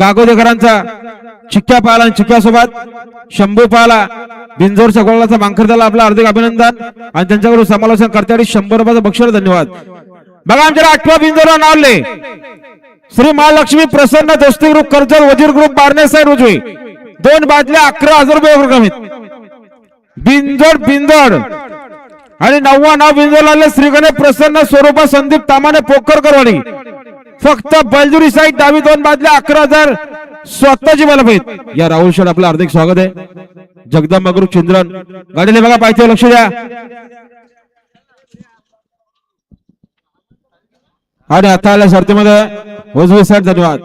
गागोदेकरांचा चिक्क्या पाहिला आणि चिक्क्यासोबत शंभू पाहिला बिंजोरच्या गोळाचा मांखर झाला आपलं हार्दिक अभिनंदन आणि त्यांच्याकडून समालोचन करण्यासाठी 100 रुपयाचं बक्षीस धन्यवाद। बघा आमच्या 8व्या बिंजोरला नावले श्री महालक्ष्मी प्रसन्न दोस्ती ग्रुप कर्जत वजीर ग्रुप बारणे साहेब उजवी 2 बादल्या 11,000 रुपये रकमेत बिंजोड आणि 9वा नाव बिंजोरला आले श्री गणेश प्रसन्न स्वरूपा संदीप तामाने पोखरकरवाडी फक्त बलजुरी साईड डावी 2 बादल्या 11,000 स्वतःची बलपेत। या राहुल शेठ आपलं हार्दिक स्वागत आहे। जगदंबा ग्रुप चिंद्रन गाडीने बघा पाहिजे लक्ष द्या आणि आता आल्या शर्तीमध्ये उजवी साईड धन्यवाद।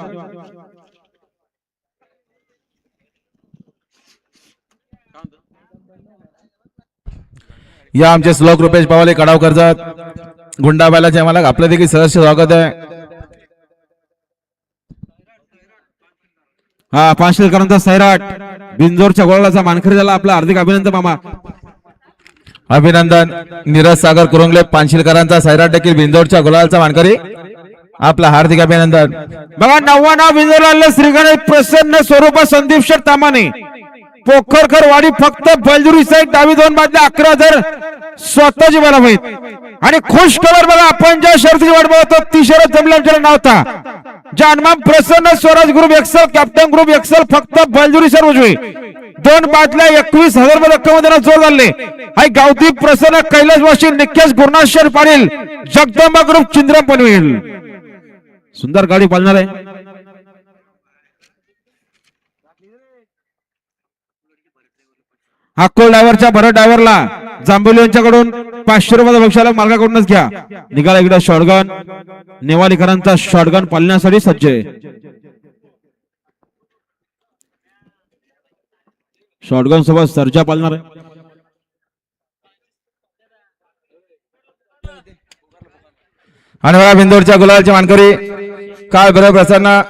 या आमचे श्लोक रुपेश पावाले कडाव कर्जत गुंडा बैलाचे आम्हाला आपलं देखील सहर्ष स्वागत आहे। हा पांशेलकरांचा सैराट बिंजोरच्या गोळाचा मानकरी झाला आपला हार्दिक अभिनंदन मामा। अभिनंदन नीरज सागर कुरुंगले पांशीलकरांचा सैराट देखील बिंजोरच्या गुलालचा मानकरी आपला हार्दिक अभिनंदन। बघा 9वा नाव बिंजोरला आले श्री गणेश प्रसन्न स्वरूपा संदीप शेठ तामाने पोखरकर वाडी फक्त बलजुरी साईड डावी 2 बादल्या 11,000 स्वतःची बलपेत आणि खुश कलर बघा आपण ज्या शर्तीची वाट बघतो ती शर्यत जमली आमच्याला नव्हता जानमाम Prasanna Swaraj group excel captain group excel फक्त बलजुरी सर उजवी 2 बादल्या 21,000 रुपये रक्कम जोर झाले हाय गावती प्रसन्न कैलासवासी निकेश गुरुनाथ पाटील जगदंबा ग्रुप चिंद्रम पनवेल सुंदर गाडी पालणार आहे। अक्कोल ड्रायव्हरच्या भरत ड्रायव्हरला जांभोली यांच्याकडून 500 रुपयाचा बक्षीस मार्गाकडूनच घ्या। निघाला इकडे शॉटगन नेवालीकरांचा शॉटगन पालण्यासाठी सज्ज आहे। शॉटगन सोबत सर्जा पालणार आहे। आणि बिंदोरच्या गुलालची मानकरी काळ भैरव प्रसन्न